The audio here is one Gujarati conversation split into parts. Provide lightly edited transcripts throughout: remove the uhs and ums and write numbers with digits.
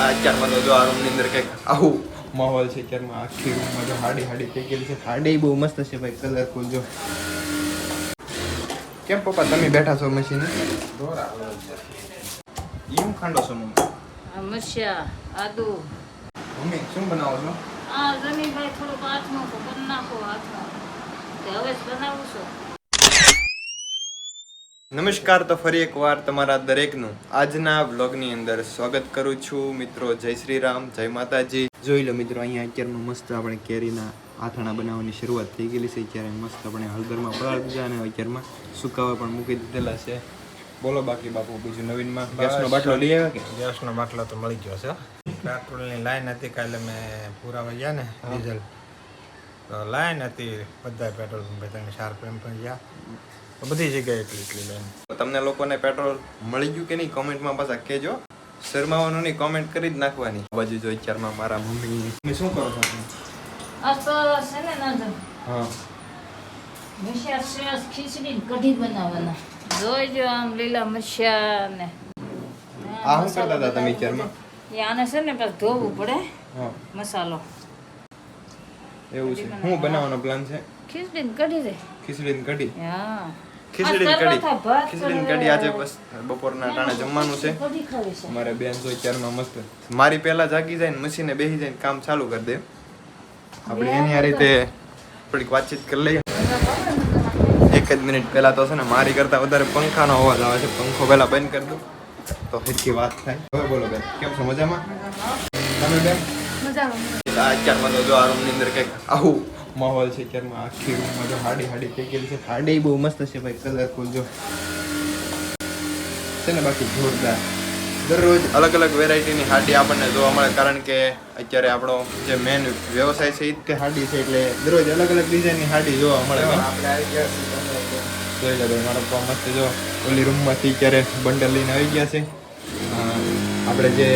અત્યારમાં તો જો આ રૂમની અંદર કંઈક આવું માહોલ છે. અત્યારમાં આખી રૂમમાં જો હાડી થઈ ગયેલી છે. હાડી બહુ મસ્ત છે ભાઈ, કલરફુલ. જો કેમ પપ્પા તમે બેઠા છો મશીન એમ ખાંડો છો મમ્મી? મરચા, આદુ. મમ્મી શું બનાવો છો? આ જમીભાઈ થોડુંક હાથમાં કરી નાખો હાથમાં. તે હવે જ બનાવું છું. નમસ્કાર, તો ફરી એકવાર તમારા દરેકનું આજના વ્લોગની અંદર સ્વાગત કરું છું. મિત્રો જય શ્રી રામ, જય માતાજી. જોઈ લો મિત્રો, અહીંયા અત્યારમાં મસ્ત આપણે કેરીના આથાણા બનાવવાની શરૂઆત થઈ ગયેલી છે. અત્યારે મસ્ત આપણે હળદરમાં પલાળી દીધા અને અત્યારમાં સુકાવા પણ મૂકી દીધેલા છે. બોલો બાકી બાપુ, બીજું નવીનમાં ગેસનો બાટલો લઈ આવ્યા કે? ગેસનો બાટલો તો મળી ગયો છે. પેટ્રોલની લાઈન હતી કાલે મેં પુરાવા ગયા ને ડીઝલ તો લાઈન હતી બધા પેટ્રોલ પંપે, તમે શાર્પ પણ ગયા તો બધી જગ્યાએ એટલી લાઈન. તમને લોકોને પેટ્રોલ મળી ગયું કે નહીં કોમેન્ટમાં પાછા કહેજો. શરમાવાનું નહીં, કોમેન્ટ કરી જ નાખવાની. આ બાજુ જો અત્યારમાં મારા મમ્મી શું કરો છો? આ તો છે ને ના હા, મરચા સરસ ખીચડી કઢી બનાવવાના. જોઈજો આમ લીલા મરચા ને આ શું કરતા હતા તમે અત્યારમાં? આને છે ને પછી ધોવું પડે હા, મસાલો. એવું છે. શું બનાવવાનો પ્લાન છે? ખીચડી કઢી રે. ખીચડી કઢી. હા, ખીચડી કઢી આજે બસ બપોરના ટાણે જમવાનું છે. કઢી ખાવી છે. મારે બેન તો અત્યારમાં મસ્ત મારી પહેલા જાગી જાય ને મશીને બેસી જાય ને કામ ચાલુ કરી દે. આપણે એની આ રીતે થોડીક વાતચીત કરી લઈએ. એક જ મિનિટ પહેલા તો છે ને મારી કરતા વધારે પંખાનો અવાજ આવે છે. પંખો પહેલા બંધ કરી દઉં તો હરખી વાત થાય. હવે બોલો બેન, કેમ છો? મજામાં? તમે બેન? અત્યારમાં તો જો આ રૂમની અંદર કંઈક આવું માહોલ છે. અત્યારમાં આખી રૂમમાં જો હાડી થઈ ગયેલી છે. હાડી બહુ મસ્ત છે ભાઈ, કલરફુલ. જો છે ને બાકી જોરદાર. દરરોજ અલગ અલગ વેરાયટીની હાડી આપણને જોવા મળે, કારણ કે અત્યારે આપણો જે મેન વ્યવસાય છે એ જ તે હાડી છે. એટલે દરરોજ અલગ અલગ ડિઝાઇનની હાડી જોવા મળે. આપણે આવી ગયા જોઈ લો ભાઈ, મારો પપ્પા મસ્ત જો ઓલી રૂમમાંથી અત્યારે બંડલ લઈને આવી ગયા છે. આપણે જે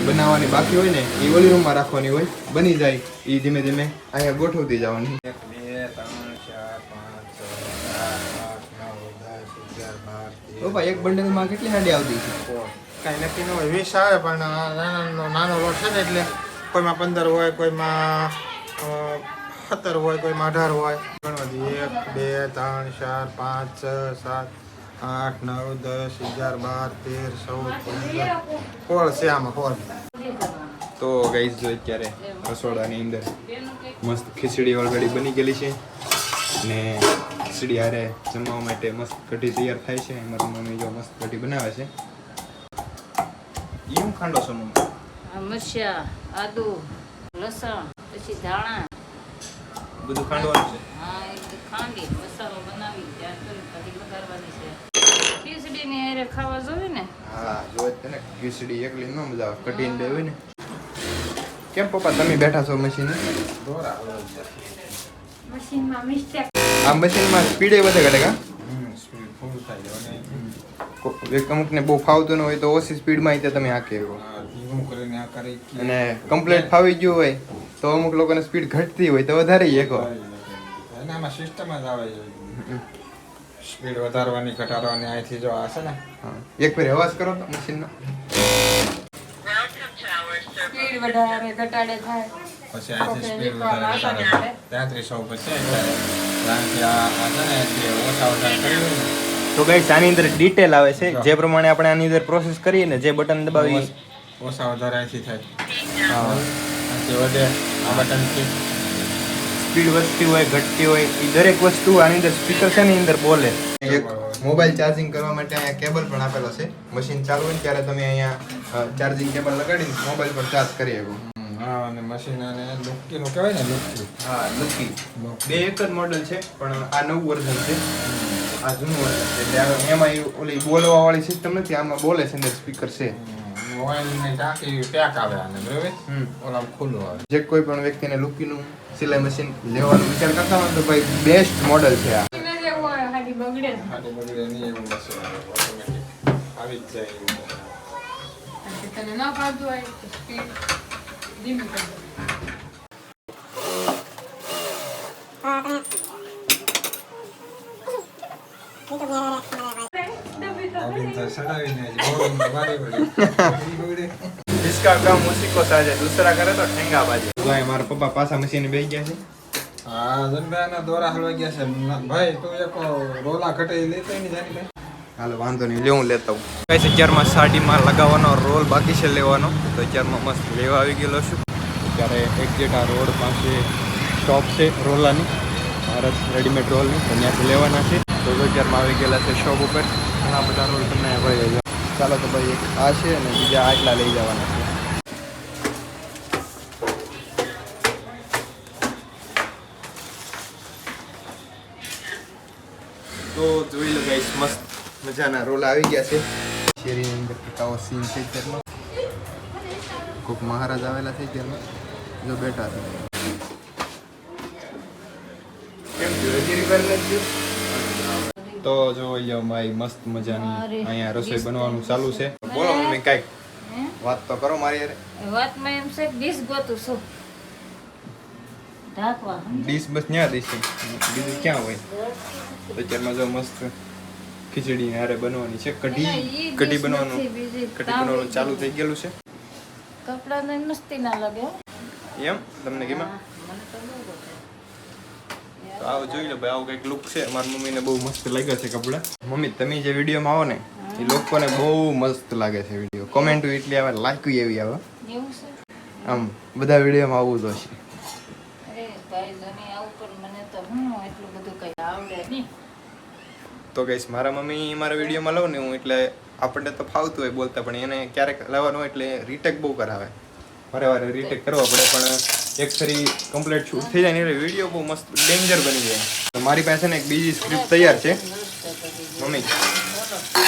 બનાવવાની બાકી હોય ને એ ઓલી રૂમમાં રાખવાની હોય, બની જાય એ ધીમે ધીમે અહીંયા ગોઠવતી જવાની. 1 2 3 4 5 6 7 8 9 10 11 12 પપ્પા એક બંડલમાં કેટલી હાડી આવતી છે? કાંઈ નક્કી ન હોય, 20 આવે પણ નાનો લોટ છે ને એટલે કોઈમાં 15 હોય, કોઈમાં 17 હોય, કોઈમાં 18 હોય. ગણવા દઈએ 1 2 3 4 5 6 7 8 9 10 11 12 13 14 15 16 છે આમાં 16. તો ગાઈસ જો અત્યારે રસોડાની અંદર મસ્ત ખીચડી ઓલરેડી બની ગયેલી છે ને ખીચડી હારે જમવા માટે મસ્ત કઢી તૈયાર થાય છે. મારી મમ્મી જો મસ્ત કઢી બનાવે છે. એમ ખાંડો છો મમ્મી? મરચા, આદુ, લસણ, પછી ધાણા બધું ખાંડવાનું છે. હા, એ બધું ખાંડી મસાલો બનાવી ત્યાર કરી કઢી વઘારવાની છે. ખીચડીની હારે ખાવા જોઈએ ને. હા, જો તને ખીચડી એકલી ન મજા આવે, કઢી ને હોય ને. કેમ પપ્પા તમે બેઠા છો મશીને? મશીનમાં મિસ્ટેક. આ મશીનમાં સ્પીડે વધે ઘટે કા? સ્પીડ ફૂલ થાય એક અમુકને બહુ ફાવતું ન હોય તો ઓછી સ્પીડમાં તે તમે હાંકી શકો. ધીમું કરીને આ કરી અને કમ્પ્લીટ ફાવી ગયું હોય તો અમુક લોકોને સ્પીડ ઘટતી હોય તો વધારે એકો. એનામાં સિસ્ટમ જ આવે છે, સ્પીડ વધારવાની ઘટાડવાની. અહીંથી જો આ છે ને એક ફેર અવાજ કરો તો મશીનનો. સ્પીડ વધારે ઘટાડે થાય. પછી અહીંથી સ્પીડ વધારે ઘટાડે 3300 પછી ત્યાંથી આ છે ને એટલે ઓછા વધારે કર્યું ને તો ગાઈસ આની અંદર ડિટેલ આવે છે, જે પ્રમાણે આપણે આની અંદર પ્રોસેસ કરીએ ને, જે બટન દબાવી ઓછા વધારે અહીંથી થાય. હા, અહીંથી વધે આ બટનથી. સ્પીડ વધતી હોય ઘટતી હોય એ દરેક વસ્તુ આની અંદર સ્પીકર છે ને અંદર બોલે. એક મોબાઈલ ચાર્જિંગ કરવા માટે અહીંયા કેબલ પણ આપેલો છે. મશીન ચાલુ હોય ત્યારે તમે અહીંયા ચાર્જિંગ કેબલ લગાડીને મોબાઈલ પર ચાર્જ કરી શકો. હા, અને મશીન અને લુકીનું કહેવાય ને લુકી. હા, લકી બે એક જ મોડેલ છે, પણ આ નવું વર્ઝન છે, આ જૂનું વર્ઝન છે. એટલે એમાં ઓલી બોલવા વાળી સિસ્ટમ નથી, આમાં બોલે છે અંદર સ્પીકર છે. મોબાઈલની ટાંકી પેક આવે આને, બરાબર? ઓલામાં ખુલ્લું આવે. જે કોઈ પણ વ્યક્તિને લુકીનું સિલાઈ મશીન લેવાનો વિચાર કરતા હોય તો ભાઈ બેસ્ટ મોડેલ છે આ. હાડી બગડે નહીં એવું મશીન આવે, ઓટોમેટિક આવી જ જાય એવું. તને ન ફાવતું હોય તો સ્પીડ ધીમી કરી દો. અભિન તો સડાવીને જ બોલમાં વારી વળી બગડે. जिसका काम उसी को साजे, दूसरा करे तो ठेंगा बाजे। तो है हमारे पापा पासा मशीन बेच गया है। હા જનભાઈ દોરા હલવા ગયા છે ભાઈ તું એક રોલા ઘટે લેતો નહીં જાની ભાઈ હાલો વાંધો નહીં, લે હું લેતા હું. કઈ અત્યારમાં સાડીમાં લગાવવાનો રોલ બાકી છે લેવાનો, તો અત્યારમાં મસ્ત લેવા આવી ગયેલો છું. ત્યારે એક્ઝેક્ટ આ રોડ પાસે શોપ છે રોલાની, ભારત રેડીમેડ રોલની, તો ત્યાંથી લેવાના છે. તો અત્યારમાં આવી ગયેલા છે શોપ ઉપર, ઘણા બધા રોલ તમને મળી જાય. ચાલો તો ભાઈ એક આ છે અને બીજા આટલા લઈ જવાના છે. તો જોઈ લો ગાઈસ, મસ્ત મજાના રોલ આવી ગયા છે. શેરીની અંદર આવો સીન છે અત્યારમાં. કોઈક મહારાજ આવેલા છે અત્યારમાં, જો બેઠા છે. કેમ છે હજી રિપેર નથી થયું? તો જોઈ લો ભાઈ, મસ્ત મજાની અહીંયા રસોઈ બનવાનું ચાલુ છે. બોલો મમ્મી કાંઈક વાત તો કરો મારી યાર. વાતમાં એમ છે ડીશ ગોતું છું ઢાંકવા. ડીશ બસ ન્યા ડીશ છે, બીજું ક્યાં હોય? તો અત્યારમાં જો મસ્ત ખીચડી હારે બનવાની છે. કઢી બનવાનું ચાલુ થઈ ગયેલું છે. કપડાને મસ્તી ના લાગે હો. એમ તમને કેમાં? મને તો બહુ ગમે. તો આવો જોઈ લો ભાઈ, આવું કંઈક લુક છે. મારી મમ્મીને બહુ મસ્ત લાગ્યા છે કપડાં. મમ્મી તમે જે વિડીયોમાં આવો ને એ લોકોને બહુ મસ્ત લાગે છે વિડીયો. કોમેન્ટો એટલી આવે, લાઈક એવી આવે. એવું છે? આમ બધા વિડીયોમાં આવવું તો છે. અરે ભાઈ જમી આવું પણ મને તો એટલું બધું કઈ આવડે નહીં. તો ગઈશ મારા મમ્મી મારા વિડીયોમાં લઉં ને હું, એટલે આપણને તો ફાવતું હોય બોલતા, પણ એને ક્યારેક લાવવાનું હોય એટલે રીટેક બહુ કરાવે. વારે રીટેક કરવા પડે, પણ એક ફરી કમ્પ્લીટ શૂટ થઈ જાય ને એટલે વિડીયો બહુ મસ્ત ડેન્જર બની જાય. તો મારી પાસે ને એક બીજી સ્ક્રિપ્ટ તૈયાર છે. મમ્મી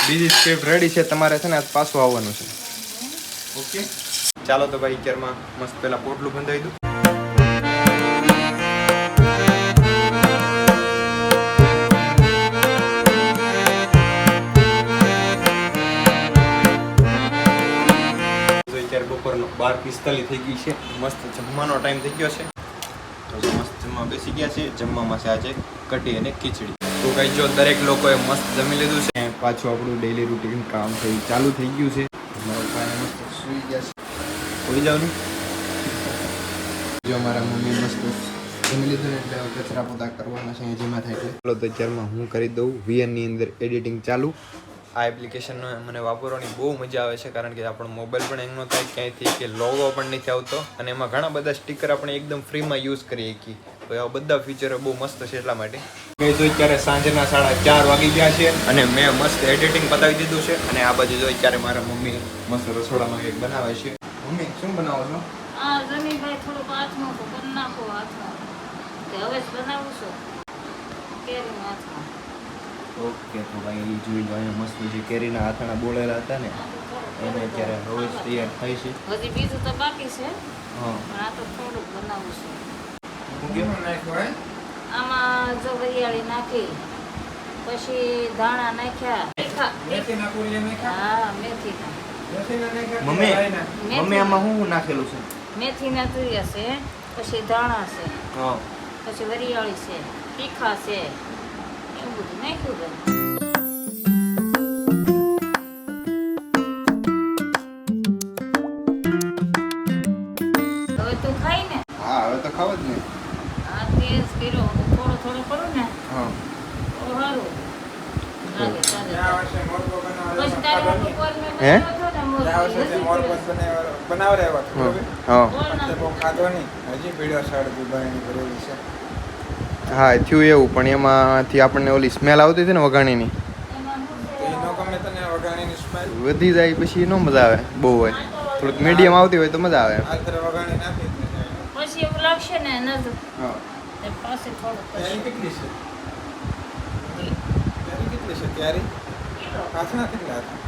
બીજી સ્ક્રિપ્ટ રેડી છે, તમારે છે ને આજ પાછું આવવાનું છે. ઓકે ચાલો તો ભાઈ અત્યારમાં મસ્ત પેલા પોટલું બંધાવી દઉં. બપોરનો 12:45 થઈ ગઈ છે. મસ્ત જમવાનો ટાઈમ થઈ ગયો છે. તો મસ્ત જમવા બેસી ગયા છે. જમવામાં છે આજે કઢી અને ખીચડી. તો કઈ જો દરેક લોકોએ મસ્ત જમી લીધું છે. પાછું આપણું ડેલી રૂટીન કામ ચાલુ થઈ ગયું છે. મારા ભાઈ મસ્ત સૂઈ ગયા છે. હોઈ જાવ ને જો મારા મમ્મી મસ્ત જમી લીધું ને એટલે કચરા પોતા કરવાના છે જેમાં થાય એટલે. ચાલો તો અત્યારમાં હું કરી દઉં VN ની અંદર એડિટિંગ ચાલુ. આ એપ્લિકેશન મને વાપરવાની બહુ મજા આવે છે, કારણ કે આપણો મોબાઈલ પણ હેંગ ન થાય ક્યાંયથી, કે લોગો પણ નથી આવતો, અને એમાં ઘણા બધા સ્ટીકર આપણે એકદમ ફ્રીમાં યુઝ કરી શકીએ. તો એવા બધા ફીચરો બહુ મસ્ત છે એટલા માટે. મેં જોઈ ત્યારે સાંજના 4:30 વાગી ગયા છે અને મેં મસ્ત એડિટિંગ પતાવી દીધું છે. અને આ બાજુ જોઈ ત્યારે મારા મમ્મી મસ્ત રસોડામાં કંઈક બનાવે છે. મમ્મી શું બનાવો છો? આ જમી ભાઈ થોડુંક હાથમાં કરી નાખો હાથમાં. તે હવે જ બનાવું છું કેરીનો હાથમાં. ઓકે તો ભાઈ જોઈ લો, અહીંયા મસ્ત જે કેરીના હાથણા બોળેલા હતા ને એને અત્યારે હવે જ તૈયાર થાય છે. હજી બીજું તો બાકી છે, હા પણ આ તો થોડુંક બનાવું છું. હું કેમ નાખ્યો આમાં જો વરિયાળી નાખી, પછી ધાણા નાખ્યા, મેથીના પૂરી નાખ્યા હા મેથીના મમ્મી આમાં શું નાખેલું છે? મેથીના તુરિયા છે, પછી ધાણા છે, હા પછી વરિયાળી છે, તીખા છે, એવું બધું નાખ્યું છે. હવે તું ખાઈ ને? હા હવે તો ખાવ જ ને. આ તેજ કર્યો, થોડો થોડો કરું ને હા તો સારું લાગે. આ વર્ષે મોરબો પછી તારે બપોરને હે? બનાવ્યો હતો ને મોરબો. આ વર્ષે મોરબો બનાવરાવ્યો હતો હા તે બહુ ખાધો નહીં, હજી પીડ્યો સળગી બની કરેલી છે. હા થયું એવું, પણ એમાંથી આપણને ઓલી સ્મેલ આવતી હતી ને વઘાણીની, એમાં શું તો છે? એનો ગમે તને વઘાણીની સ્મેલ વધી જાય પછી ન મજા આવે બહુ હોય. થોડુંક મીડિયમ આવતી હોય તો મજા આવે. આ તરફ વઘાણી નાખી જ નહીં. પછી એવું લાગશે ને નજર હા તે પાસે થોડુંક તૈયારી પછી કેટલી છે? તૈયારી કેટલી છે? તૈયારી કિલો હાથના કેટલા હતા?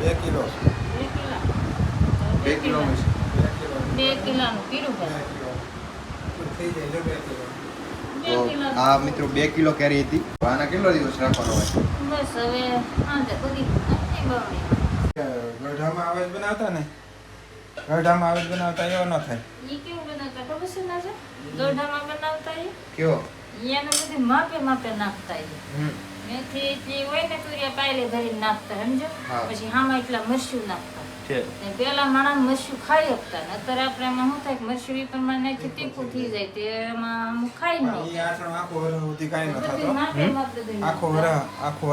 2 કિલો છે. 2 કિલા 2 કિલોનું છે. 2 કિલાનું પીરું ભાઈ. 2 કિલો થઈ જાય જો 2 કિલો. 2 તો કિલાનું. આ મિત્રો 2 કિલો કેરી હતી. આના કેટલો દિવસ રાખવાનો હોય? બસ હવે આંધે બધી નહીં બવડી. ગઢામાં આવેજ બનાવતા ને, ગઢામાં આવેજ બનાવતા એવો ન થાય. ઈ કેવું બનાવતા ખબર છે ના છે? દોઢામાં બનાવતા ઈ કયો? અહીંયાનું બધું માપે માપે નાખતા ઈ. મેથી જે હોય ને તુરિયા પાયલે ધરીને નાખતા સમજો. હા. પછી હામાં એટલા મરચું નાખતા. છે. ને પેલા માણસ મરચું ખાઈ શકતા ને અત્યારે આપણે એમાં શું થાય કે મરચું એ પ્રમાણે નાખી તીખું થઈ જાય તે એમાં અમુક ખાઈ ન ઈ આઠણ આખો વરહ સુધી કાંઈ ન થતો. માપે માપે બધું આખો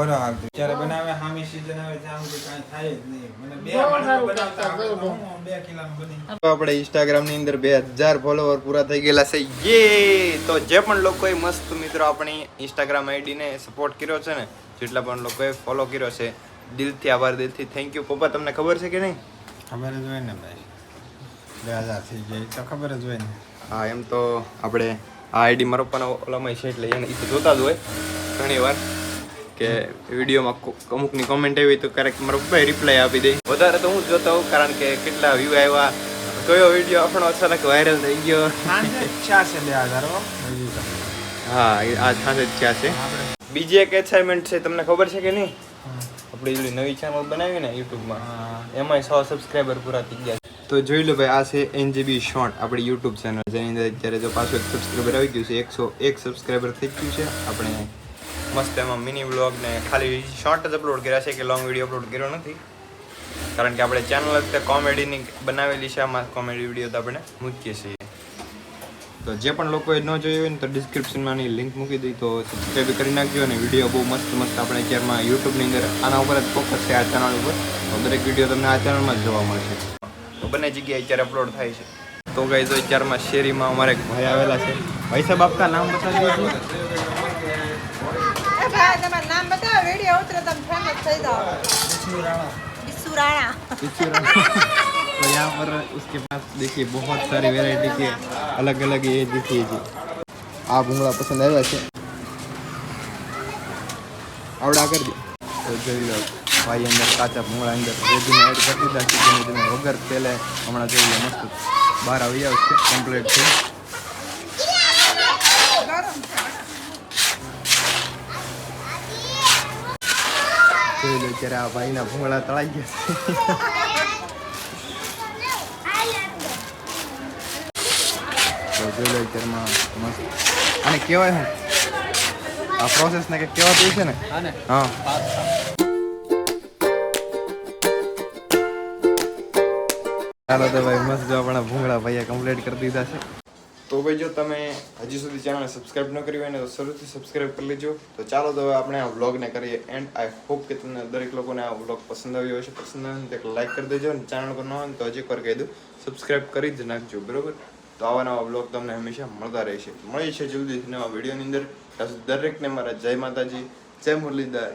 વરહ હાલતું. જ્યારે બનાવે સામી સીઝન આવે ત્યાં સુધી કાંઈ થાય જ નહીં. મને બે બહુ માણસો સારું બનાવતા કરતા, આવડે બહુ. તો હું 2 કિલોનું બની. તો આપણે ઇન્સ્ટાગ્રામ ની અંદર 2000 ફોલોવર પૂરા થઈ ગયેલા છે. યે! તો જે પણ લોકોએ મસ્ત મિત્રો આપણી ઇન્સ્ટાગ્રામ આઈડી ને સપોર્ટ કર્યો છે ને, જેટલા પણ લોકોએ ફોલો કર્યો છે, દિલથી આભાર, દિલથી થેન્ક યુ. પપ્પા તમને ખબર છે કે નહીં? ખબર જ હોય ને ભાઈ, 2000 થઈ જાય તો ખબર જ હોય ને. હા, એમ તો આપણે આ આઈડી મારા પપ્પાના ઓલામાં છે એટલે એને એ તો જોતા જ હોય ઘણી વાર કે વિડીયોમાં અમુકની કોમેન્ટ આવી તો ક્યારેક મારા પપ્પાએ રિપ્લાય આપી દે. વધારે તો હું જ જોતો હોઉં કારણ કે કેટલા વ્યૂ આવ્યા, કયો વિડીયો આપણો અચાનક વાયરલ થઈ ગયો. સાંજે ચા છે 2000 હો. બીજું તો. હા, આ સાંજે જ ક્યાં છે. આપણે બીજી એક એસાઇનમેન્ટ છે, તમને ખબર છે કે નહીં? આપણે એવી નવી ચેનલ બનાવી ને યુટ્યુબમાં, એમાંય 100 સબસ્ક્રાઈબર પૂરા થઈ ગયા. તો જોઈ લો ભાઈ, આ છે NJB શોર્ટ, આપણી યુટ્યુબ ચેનલ, જેની અંદર અત્યારે જો પાછું એક સબસ્ક્રાઈબર આવી ગયું છે, 101 સબસ્ક્રાઈબર થઈ ગયું છે. આપણે મસ્ત એમાં મિની વ્લોગ ને ખાલી શોર્ટ જ અપલોડ કર્યા છે, કે લોંગ વિડીયો અપલોડ કર્યો નથી, કારણ કે આપણે ચેનલ જ કોમેડીની બનાવેલી છે. આમાં કોમેડી વિડીયો તો આપણે મૂકીએ છીએ. તો જે પણ લોકોએ ન જોયું હોય ને તો ડિસ્ક્રિપ્શનમાં ની લિંક મૂકી દઈ, તો સબસ્ક્રાઈબ કરી નાખજો. અને વિડીયો બહુ મસ્ત મસ્ત આપણે અત્યારમાં યુટ્યુબની અંદર આના ઉપર જ ફોકસ છે, આ ચેનલ ઉપર. તો દરેક વિડીયો તમને આ ચેનલમાં જ જોવા મળશે. તો બંને જગ્યાએ અત્યારે અપલોડ થાય છે. તો ગાઈઝ અત્યારમાં શેરીમાં અમારે એક ભાઈ આવેલા છે. ભાઈ સાહેબ, આપકા નામ બતા દીजिए. ए भाई તમારું નામ બતાવો, વિડિયો ઉતરે તમે ફેમસ થઈ જાઓ. बिस्सू राणा. तो यहाँ पर उसके पास देखिए बहुत सारी वैरायटी के अलग अलग ये देखिए जी. આ ભૂંગળા પસંદ આવ્યા છે, આવડા કરી દે. તો જોઈ લો ભાઈ, અંદર કાચા ભૂંગળા અંદર રેજીને એડ કરી દીધા છે, જેને તમે વગર તેલે હમણાં જોઈ લો મસ્ત બહાર આવી આવશે, કમ્પ્લીટ છે. જોઈ લો અત્યારે આ ભાઈના ભૂંગળા તળાઈ ગયા છે. તો જોઈ લો અત્યારમાં મસ્ત. અને કહેવાય શું આ પ્રોસેસને કંઈક કહેવાતું છે ને? હા. ચાલો તો ભાઈ, મસ્ત જો આપણા ભૂંગળા ભાઈએ કમ્પ્લીટ કરી દીધા છે. તો ભાઈ, જો તમે હજી સુધી ચેનલને સબસ્ક્રાઇબ ન કરી હોય ને તો શરૂથી સબસ્ક્રાઇબ કરી લેજો. તો ચાલો તો હવે આપણે આ વ્લોગને કરીએ એન્ડ. આઈ હોપ કે તમને દરેક લોકોને આ વ્લોગ પસંદ આવ્યો હશે. પસંદ આવે ને તો લાઈક કરી દેજો, અને ચેનલ પર ન હોય ને તો હજી એકવાર કહી દઉં, સબસ્ક્રાઇબ કરી જ નાખજો, બરોબર? તો આવા નવા વ્લોગ તમને હંમેશા મળતા રહેશે. મળીએ છીએ જલ્દીથી નવા વિડીયોની અંદર. દરેકને મારા જય માતાજી, જય મુરલીધર.